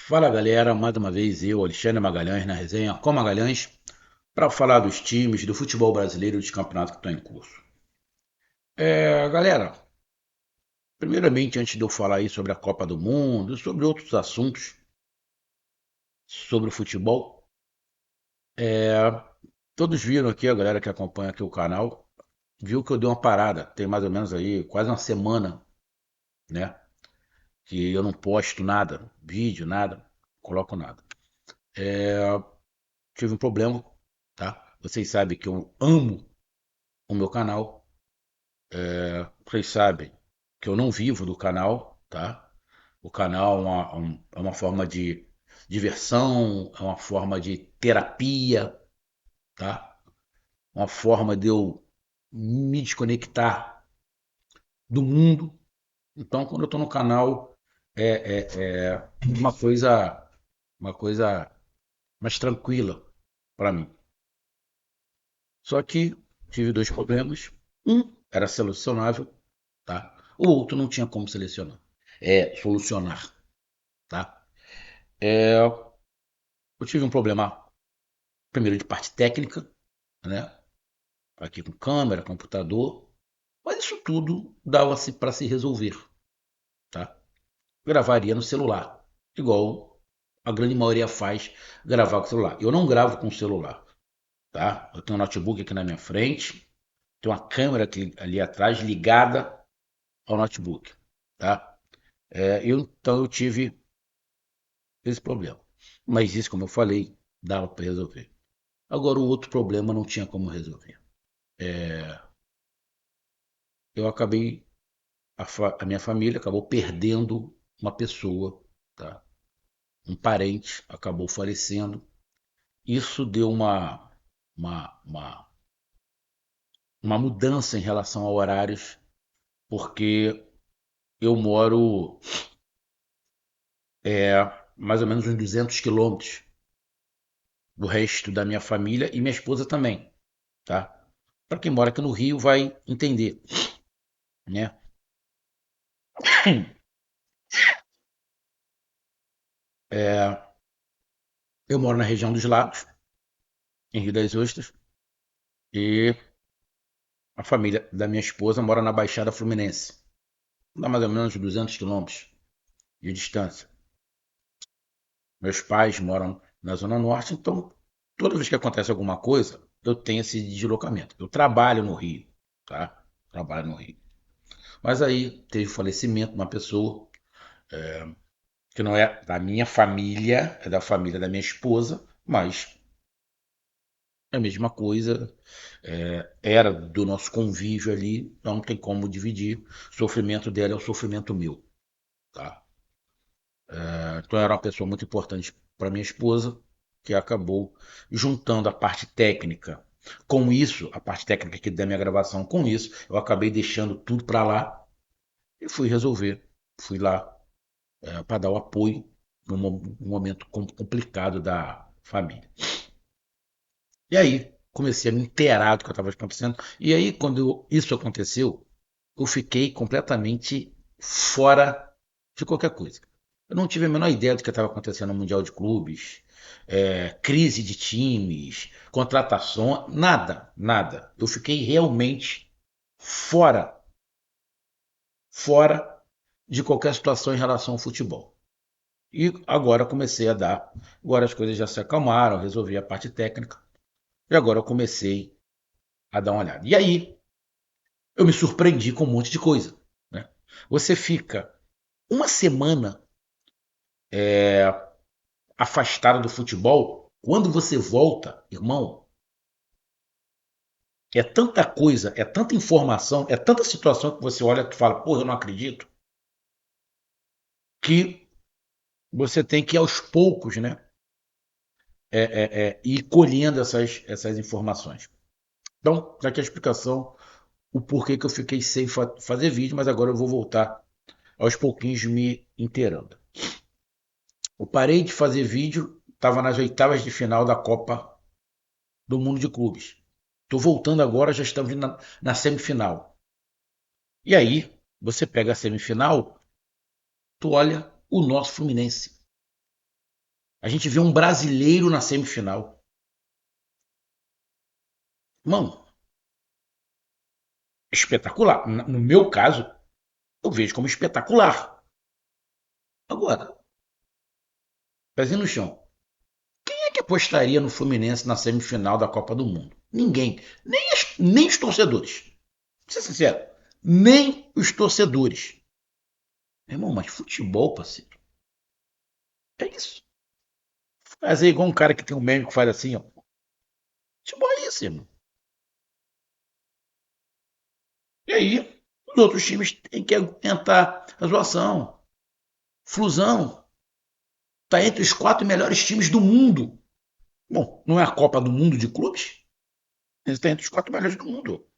Fala galera, mais uma vez eu, Alexandre Magalhães, na resenha com Magalhães, para falar dos times do futebol brasileiro e dos campeonatos que estão em curso. Galera, primeiramente, antes de eu falar aí sobre a Copa do Mundo, sobre outros assuntos sobre o futebol, é, todos viram aqui, a galera que acompanha aqui o canal, viu que eu dei uma parada, tem mais ou menos aí quase uma semana, né, que eu não posto nada, vídeo, nada, coloco nada. Tive um problema, tá? Vocês sabem que eu amo o meu canal. Vocês sabem que eu não vivo do canal, tá? O canal é uma forma de diversão, é uma forma de terapia, tá? Uma forma de eu me desconectar do mundo. Então, quando eu estou no canal, é uma coisa mais tranquila para mim. Só que tive dois problemas. Um era solucionável, tá? O outro não tinha como solucionar, tá? Eu tive um problema, primeiro de parte técnica, né? Aqui com câmera, computador, mas isso tudo dava-se para se resolver, tá? Gravaria no celular, igual a grande maioria faz, gravar com o celular. Eu não gravo com o celular, tá? Eu tenho um notebook aqui na minha frente, tenho uma câmera aqui, ali atrás ligada ao notebook, tá? Então eu tive esse problema. Mas isso, como eu falei, dava para resolver. Agora, o outro problema não tinha como resolver. Eu acabei, a minha família acabou perdendo uma pessoa, tá? Um parente acabou falecendo. Isso deu uma, uma, uma mudança em relação a horários, porque eu moro mais ou menos uns 200 quilômetros do resto da minha família e minha esposa também, tá? Para quem mora aqui no Rio vai entender, né? É, eu moro na região dos Lagos, em Rio das Ostras, e a família da minha esposa mora na Baixada Fluminense. Dá mais ou menos 200 quilômetros de distância. Meus pais moram na Zona Norte, então toda vez que acontece alguma coisa, eu tenho esse deslocamento. Eu trabalho no Rio, tá? Trabalho no Rio. Mas aí teve o falecimento de uma pessoa que não é da minha família, é da família da minha esposa, mas é a mesma coisa, era do nosso convívio ali, não tem como dividir. O sofrimento dela é o sofrimento meu, tá? Então era uma pessoa muito importante para minha esposa, que acabou juntando a parte técnica com isso, a parte técnica aqui da minha gravação com isso, eu acabei deixando tudo para lá e fui resolver. Fui lá para dar o apoio num momento complicado da família. E aí comecei a me inteirar do que estava acontecendo. E aí, quando isso aconteceu, eu fiquei completamente fora de qualquer coisa. Eu não tive a menor ideia do que estava acontecendo no Mundial de Clubes, crise de times, contratação, nada, nada. Eu fiquei realmente fora, fora de qualquer situação em relação ao futebol. E agora comecei a dar. Agora as coisas já se acalmaram, resolvi a parte técnica. E agora eu comecei a dar uma olhada. E aí eu me surpreendi com um monte de coisa. Né? Você fica uma semana afastado do futebol, quando você volta, irmão, é tanta coisa, é tanta informação, é tanta situação que você olha e fala, pô, eu não acredito, que você tem que ir aos poucos, né? Ir colhendo essas informações. Então, já que a explicação, o porquê que eu fiquei sem fazer vídeo, mas agora eu vou voltar aos pouquinhos me inteirando. Eu parei de fazer vídeo, estava nas oitavas de final da Copa do Mundo de Clubes. Estou voltando agora, já estamos na semifinal. E aí, você pega a semifinal, tu olha o nosso Fluminense. A gente vê um brasileiro na semifinal. Mano, espetacular. No meu caso, eu vejo como espetacular. Agora, pezinho no chão. Quem é que apostaria no Fluminense na semifinal da Copa do Mundo? Ninguém. Nem os torcedores. Vou ser sincero. Nem os torcedores. Meu irmão, mas futebol, parceiro. É isso. Fazer igual um cara que tem um meme que faz assim, ó. Futebol é isso, irmão. E aí, os outros times têm que aguentar a zoação. Flusão está entre os 4 melhores times do mundo. Bom, não é a Copa do Mundo de clubes? Ele está entre os 4 melhores do mundo.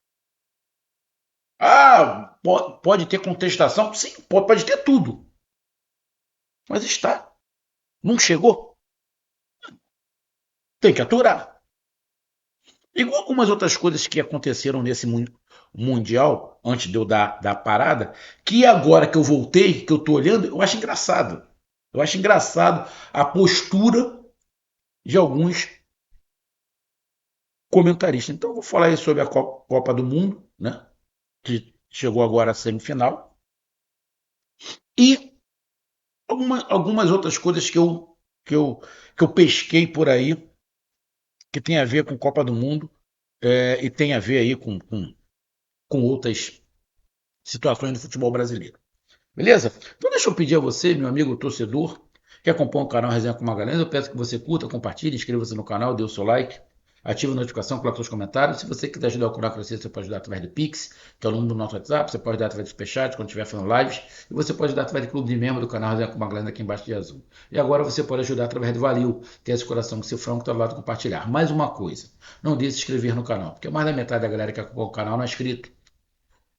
Ah, pode ter contestação? Sim, pode ter tudo. Mas está. Não chegou? Tem que aturar. Igual algumas outras coisas que aconteceram nesse Mundial, antes de eu dar a parada, que agora que eu voltei, que eu tô olhando, eu acho engraçado. Eu acho engraçado a postura de alguns comentaristas. Então eu vou falar aí sobre a Copa do Mundo, né? Que chegou agora à semifinal. E algumas outras coisas que, eu, que eu pesquei por aí, que tem a ver com Copa do Mundo, e tem a ver aí com outras situações do futebol brasileiro. Beleza? Então deixa eu pedir a você, meu amigo torcedor, que acompanha o canal Resenha com Magalhães, eu peço que você curta, compartilhe, inscreva-se no canal, dê o seu like, ative a notificação, coloque seus comentários. Se você quiser ajudar o canal a crescer, você pode ajudar através do Pix, que é o número do nosso WhatsApp, você pode ajudar através do Superchat, quando estiver fazendo lives, e você pode ajudar através do clube de membro do canal Resenha com Magalhães aqui embaixo de azul. E agora você pode ajudar através do Valil, que é esse coração que se frango que está do lado de compartilhar. Mais uma coisa, não deixe de se inscrever no canal, porque mais da metade da galera que acompanha o canal não é inscrito.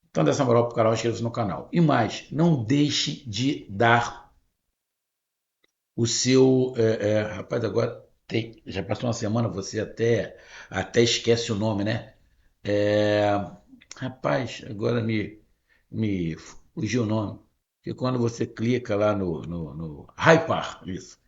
Então, dessa moral pro canal, inscreva-se no canal. E mais, não deixe de dar o seu. Rapaz, agora já passou uma semana, você até esquece o nome, né? É, rapaz, agora me fugiu o nome. Que quando você clica lá no Hypar, isso.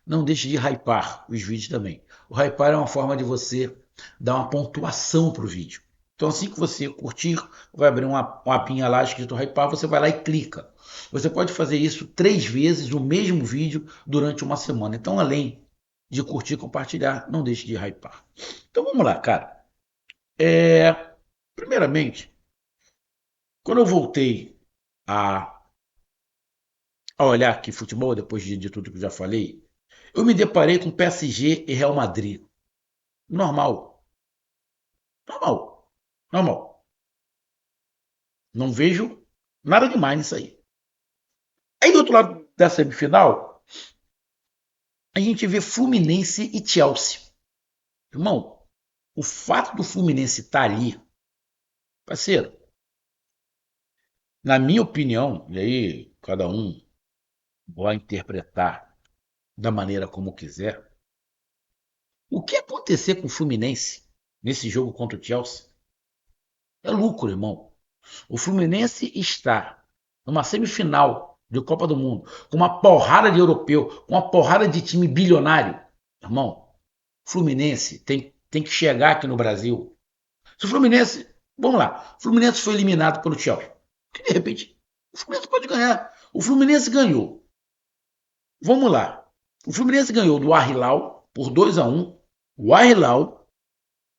Não deixe de hypar os vídeos também. O hypar é uma forma de você dar uma pontuação para o vídeo. Então, assim que você curtir, vai abrir uma apinha lá escrito hypar, você vai lá e clica. Você pode fazer isso 3 vezes o mesmo vídeo durante uma semana. Então, além de curtir e compartilhar, não deixe de hypar. Então, vamos lá, cara. Primeiramente, quando eu voltei a, a olhar aqui futebol, depois de tudo que eu já falei, eu me deparei com PSG e Real Madrid. Normal, normal, normal. Não vejo nada demais nisso aí. Aí do outro lado da semifinal, a gente vê Fluminense e Chelsea. Irmão, o fato do Fluminense estar ali, parceiro, na minha opinião, e aí cada um vai interpretar da maneira como quiser, o que acontecer com o Fluminense nesse jogo contra o Chelsea é lucro, irmão. O Fluminense está numa semifinal de Copa do Mundo, com uma porrada de europeu, com uma porrada de time bilionário. Irmão, o Fluminense tem que chegar aqui no Brasil. Se o Fluminense, vamos lá, o Fluminense foi eliminado pelo Chelsea, que de repente o Fluminense pode ganhar. O Fluminense ganhou. Vamos lá. O Fluminense ganhou do Al-Hilal por 2-1. O Al-Hilal,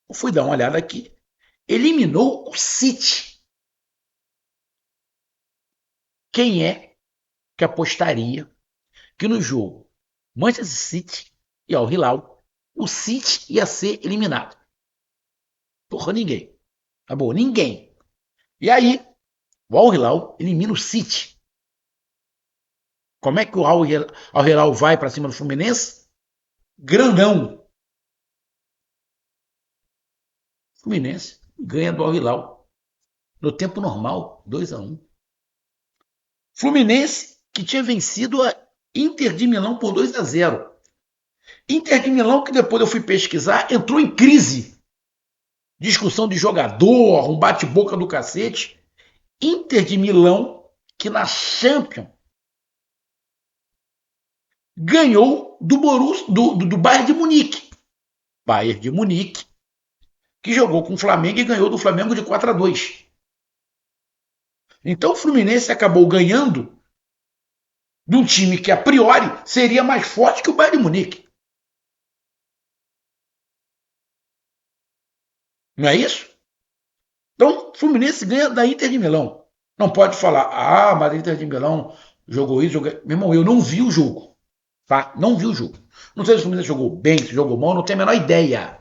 eu fui dar uma olhada aqui, eliminou o City. Quem é que apostaria que no jogo Manchester City e Al Hilal, o City ia ser eliminado? Porra, ninguém. Tá bom, ninguém. E aí, o Al Hilal elimina o City. Como é que o Al Hilal vai para cima do Fluminense? Grandão. Fluminense ganha do Al Hilal no tempo normal, 2-1. Fluminense que tinha vencido a Inter de Milão por 2-0. Inter de Milão que depois eu fui pesquisar, entrou em crise. Discussão de jogador, um bate-boca do cacete. Inter de Milão, que na Champions ganhou do Borussia, do Bayern de Munique. Bayern de Munique, que jogou com o Flamengo e ganhou do Flamengo de 4-2. Então o Fluminense acabou ganhando de um time que a priori seria mais forte que o Bayern de Munique. Não é isso? Então o Fluminense ganha da Inter de Milão. Não pode falar, mas a Inter de Milão jogou isso, jogou... Meu irmão, eu não vi o jogo. Tá? Não vi o jogo. Não sei se o Fluminense jogou bem, se jogou mal, não tenho a menor ideia.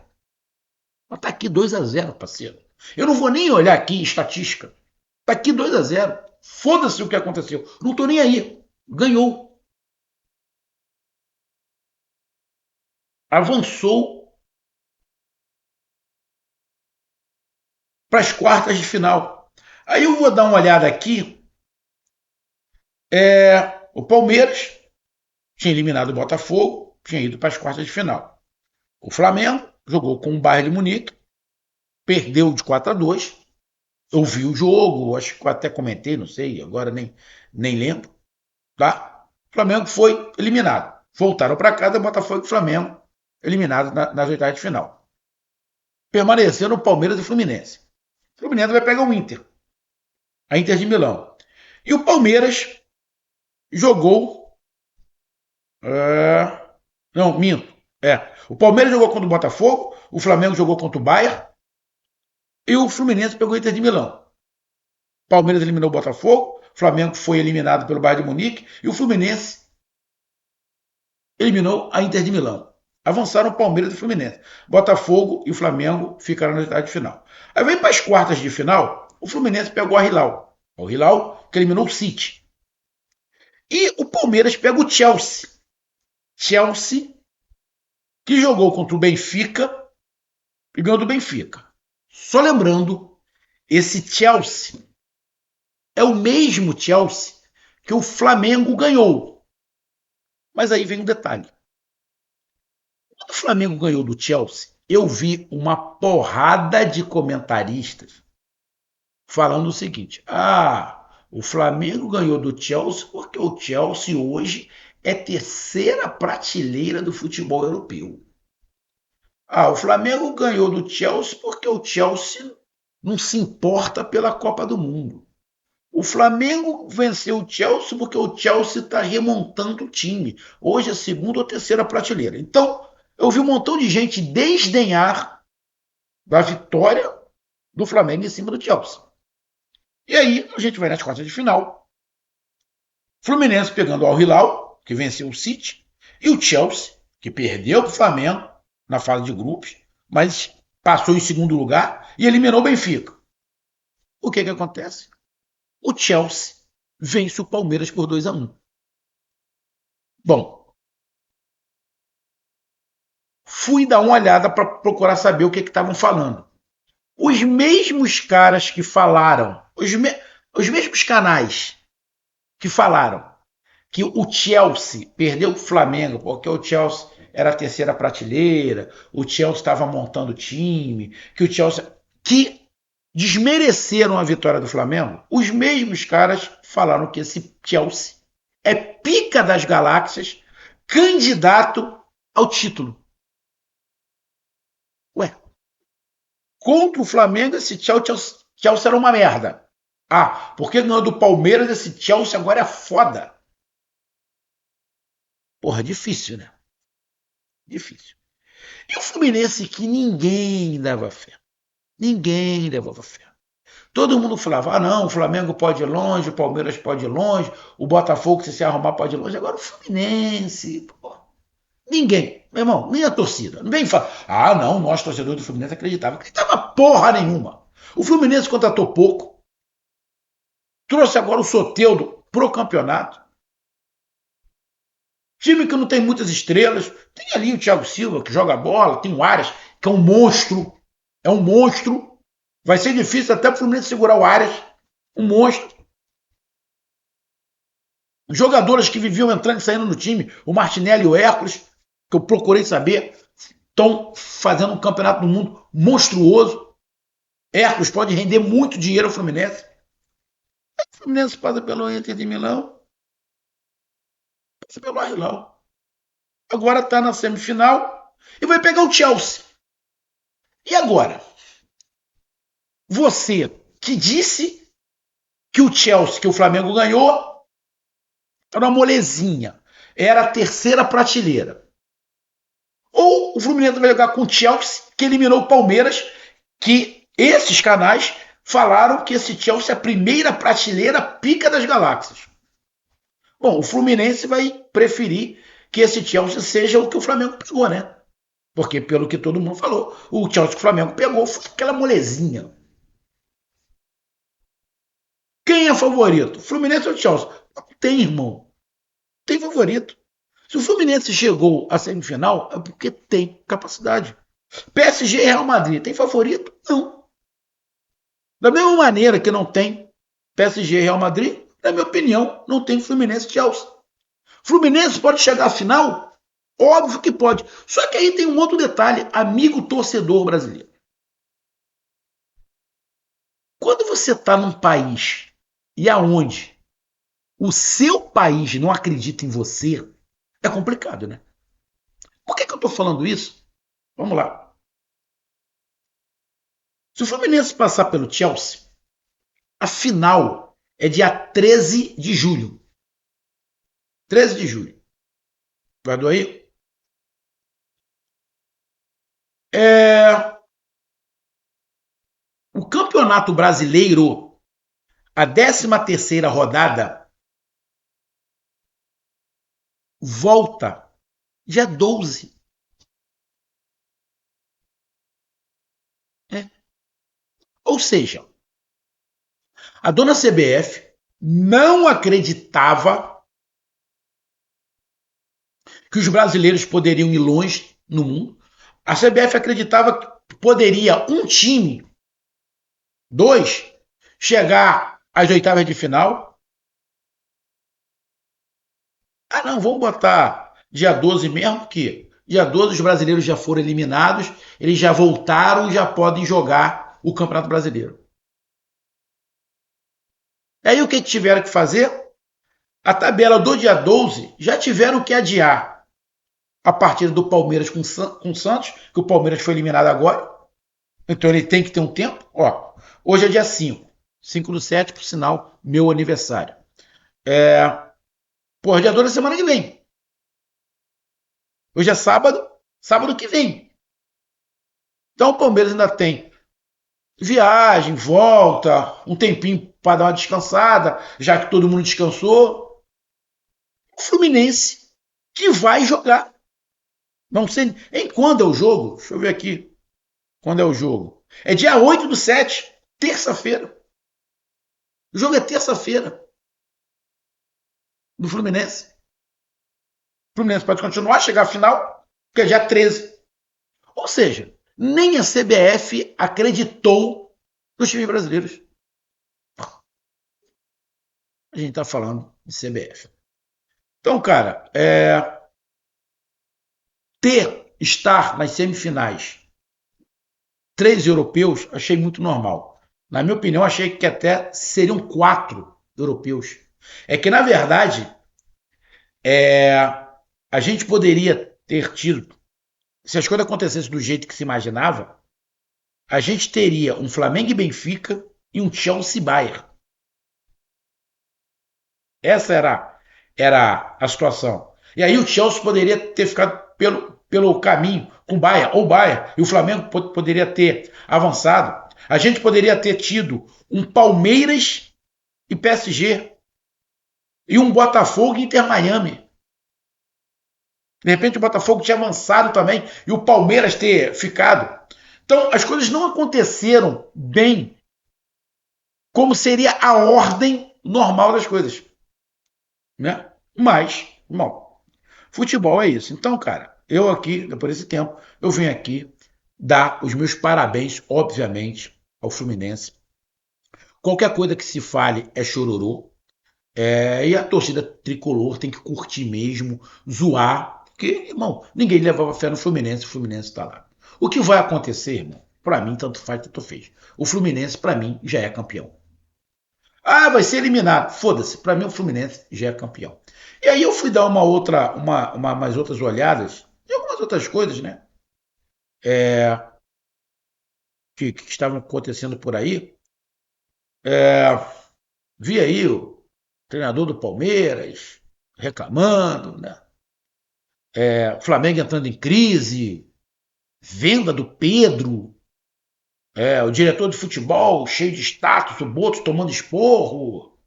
Mas tá aqui 2-0, parceiro. Eu não vou nem olhar aqui estatística. Tá aqui 2-0. Foda-se o que aconteceu. Não tô nem aí. Ganhou. Avançou para as quartas de final. Aí eu vou dar uma olhada aqui. O Palmeiras tinha eliminado o Botafogo, tinha ido para as quartas de final. O Flamengo jogou com o Bayern de Munique, perdeu de 4-2. Eu vi o jogo, acho que eu até comentei, não sei, agora nem lembro. Tá? O Flamengo foi eliminado. Voltaram para casa, Botafogo e Flamengo eliminados nas oitavas de final. Permaneceram o Palmeiras e o Fluminense. O Fluminense vai pegar o Inter, a Inter de Milão. E o Palmeiras jogou. Não, minto. O Palmeiras jogou contra o Botafogo, o Flamengo jogou contra o Bayern e o Fluminense pegou o Inter de Milão. O Palmeiras eliminou o Botafogo, o Flamengo foi eliminado pelo Bayern de Munique e o Fluminense eliminou a Inter de Milão. Avançaram o Palmeiras e o Fluminense. Botafogo e o Flamengo ficaram na etapa de final. Aí vem para as quartas de final, o Fluminense pegou a Hilal. O Hilal que eliminou o City. E o Palmeiras pega o Chelsea. Chelsea, que jogou contra o Benfica e ganhou do Benfica. Só lembrando, esse Chelsea é o mesmo Chelsea que o Flamengo ganhou. Mas aí vem um detalhe. Quando o Flamengo ganhou do Chelsea, eu vi uma porrada de comentaristas falando o seguinte: o Flamengo ganhou do Chelsea porque o Chelsea hoje é terceira prateleira do futebol europeu. O Flamengo ganhou do Chelsea porque o Chelsea não se importa pela Copa do Mundo. O Flamengo venceu o Chelsea porque o Chelsea está remontando o time. Hoje é segunda ou terceira prateleira. Então, eu vi um montão de gente desdenhar da vitória do Flamengo em cima do Chelsea. E aí, a gente vai nas quartas de final. Fluminense pegando o Al Hilal, que venceu o City, e o Chelsea, que perdeu para o Flamengo na fase de grupos, mas passou em segundo lugar e eliminou o Benfica. O que acontece? O Chelsea vence o Palmeiras por 2-1. Bom, fui dar uma olhada para procurar saber o que estavam falando. Os mesmos caras que falaram, os mesmos canais que falaram que o Chelsea perdeu o Flamengo porque o Chelsea era a terceira prateleira, o Chelsea estava montando o time, que o Chelsea... que desmereceram a vitória do Flamengo, os mesmos caras falaram que esse Chelsea é pica das galáxias, candidato ao título. Ué, contra o Flamengo esse Chelsea era uma merda. Porque ganhou do Palmeiras esse Chelsea agora é foda. Porra, difícil, né? Difícil. E o Fluminense que ninguém dava fé. Ninguém levava fé. Todo mundo falava, não, o Flamengo pode ir longe, o Palmeiras pode ir longe, o Botafogo, se arrumar, pode ir longe. Agora o Fluminense, pô. Ninguém, meu irmão, nem a torcida. Não vem falar, não, nós, torcedores do Fluminense, acreditava. Acreditava porra nenhuma. O Fluminense contratou pouco, trouxe agora o Soteldo pro campeonato. Time que não tem muitas estrelas. Tem ali o Thiago Silva, que joga bola, tem o Arias, que é um monstro. É um monstro. Vai ser difícil até pro Fluminense segurar o Arias. Um monstro. Jogadores que viviam entrando e saindo no time, o Martinelli e o Hércules, que eu procurei saber, estão fazendo um campeonato do mundo monstruoso. Hércules pode render muito dinheiro ao Fluminense. O Fluminense passa pelo Inter de Milão, passa pelo Al Hilal. agora está na semifinal e vai pegar o Chelsea. E agora? Você que disse que o Chelsea, que o Flamengo ganhou, era uma molezinha. Era a terceira prateleira. Ou o Fluminense vai jogar com o Chelsea, que eliminou o Palmeiras, que esses canais falaram que esse Chelsea é a primeira prateleira pica das galáxias. Bom, o Fluminense vai preferir que esse Chelsea seja o que o Flamengo pegou, né? Porque, pelo que todo mundo falou, o Chelsea que o Flamengo pegou foi aquela molezinha. Quem é favorito? Fluminense ou Chelsea? Não tem, irmão. Tem favorito. Se o Fluminense chegou à semifinal, é porque tem capacidade. PSG e Real Madrid, tem favorito? Não. Da mesma maneira que não tem PSG e Real Madrid, na minha opinião, não tem Fluminense e Chelsea. Fluminense pode chegar à final? Óbvio que pode. Só que aí tem um outro detalhe, amigo torcedor brasileiro. Quando você está num país e aonde o seu país não acredita em você, é complicado, né? Por que eu estou falando isso? Vamos lá. Se o Fluminense passar pelo Chelsea, a final é dia 13 de julho. 13 de julho. Guardou aí? É... O Campeonato Brasileiro, a 13ª rodada, volta dia 12. É. Ou seja, a dona CBF não acreditava que os brasileiros poderiam ir longe no mundo. A CBF acreditava que poderia um time, dois, chegar às oitavas de final. Ah, não, vamos botar dia 12 mesmo, porque dia 12 os brasileiros já foram eliminados, eles já voltaram e já podem jogar o Campeonato Brasileiro. Aí o que tiveram que fazer? A tabela do dia 12 já tiveram que adiar a partida do Palmeiras com o Santos, que o Palmeiras foi eliminado agora. Então ele tem que ter um tempo. Ó, hoje é dia 5. 5/7, por sinal, meu aniversário. Porra, dia 2 da semana que vem. Hoje é sábado, sábado que vem. Então o Palmeiras ainda tem viagem, volta, um tempinho para dar uma descansada, já que todo mundo descansou. O Fluminense que vai jogar. Não sei em quando é o jogo. Deixa eu ver aqui. Quando é o jogo? É dia 8/7, terça-feira. O jogo é terça-feira do Fluminense. O Fluminense pode continuar, chegar à final, que é dia 13. Ou seja, nem a CBF acreditou nos times brasileiros. A gente está falando de CBF. Então, cara, estar nas semifinais 3 europeus, achei muito normal. Na minha opinião, achei que até seriam 4 europeus. É que, na verdade, a gente poderia ter tido, se as coisas acontecessem do jeito que se imaginava, a gente teria um Flamengo e Benfica e um Chelsea e Bayern. Essa era a situação. E aí o Chelsea poderia ter ficado pelo caminho com o Bayern, ou o Bayern, e o Flamengo poderia ter avançado. A gente poderia ter tido um Palmeiras e PSG, e um Botafogo e Inter Miami. De repente o Botafogo tinha avançado também, e o Palmeiras ter ficado. Então as coisas não aconteceram bem como seria a ordem normal das coisas. Né? Mas, bom, futebol é isso. Então, cara, eu aqui, depois desse tempo, eu venho aqui dar os meus parabéns, obviamente, ao Fluminense. Qualquer coisa que se fale é chororô. E a torcida tricolor tem que curtir mesmo, zoar, porque, irmão, ninguém levava fé no Fluminense, o Fluminense está lá. O que vai acontecer, irmão, para mim, tanto faz, tanto fez. O Fluminense, para mim, já é campeão. Ah, vai ser eliminado. Foda-se, para mim o Fluminense já é campeão. E aí eu fui dar mais outras olhadas e algumas outras coisas, né? É, que estavam acontecendo por aí. É, vi aí o treinador do Palmeiras reclamando, né? Flamengo entrando em crise, venda do Pedro, o diretor de futebol cheio de status, o Boto tomando esporro.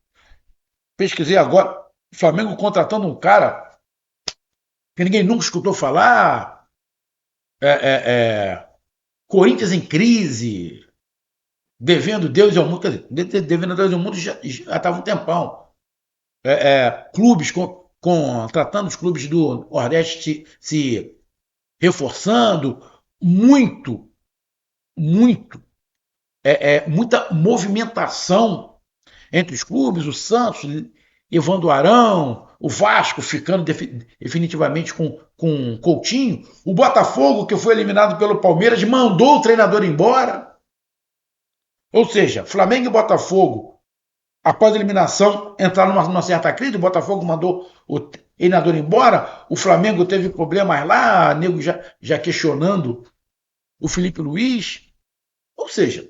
Pesquisei agora, o Flamengo contratando um cara que ninguém nunca escutou falar, é, é, é, Corinthians em crise, devendo Deus ao mundo, quer dizer, devendo Deus ao mundo já estava um tempão. Clubes tratando os clubes do Nordeste se reforçando, muito, muito, muita movimentação entre os clubes, o Santos, Evandro Arão, o Vasco ficando definitivamente com Coutinho, o Botafogo, que foi eliminado pelo Palmeiras, mandou o treinador embora. Ou seja, Flamengo e Botafogo, após a eliminação, entraram numa certa crise, o Botafogo mandou o treinador embora, o Flamengo teve problemas lá, nego já questionando o Felipe Luiz. Ou seja,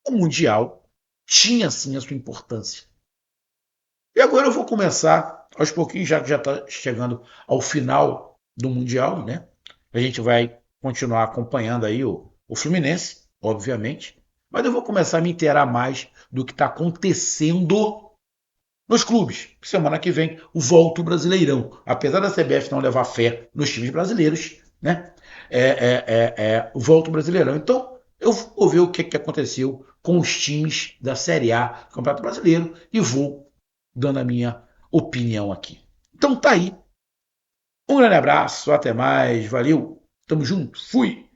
o Mundial tinha sim a sua importância. E agora eu vou começar, aos pouquinhos, já que já está chegando ao final do Mundial, né? A gente vai continuar acompanhando aí o Fluminense, obviamente, mas eu vou começar a me inteirar mais do que está acontecendo nos clubes. Semana que vem, o volta o Brasileirão. Apesar da CBF não levar fé nos times brasileiros, né? Volta o Brasileirão. Então, eu vou ver o que aconteceu com os times da Série A do Campeonato Brasileiro e vou dando a minha opinião aqui. Então tá aí. Um grande abraço, até mais, valeu, tamo junto, fui!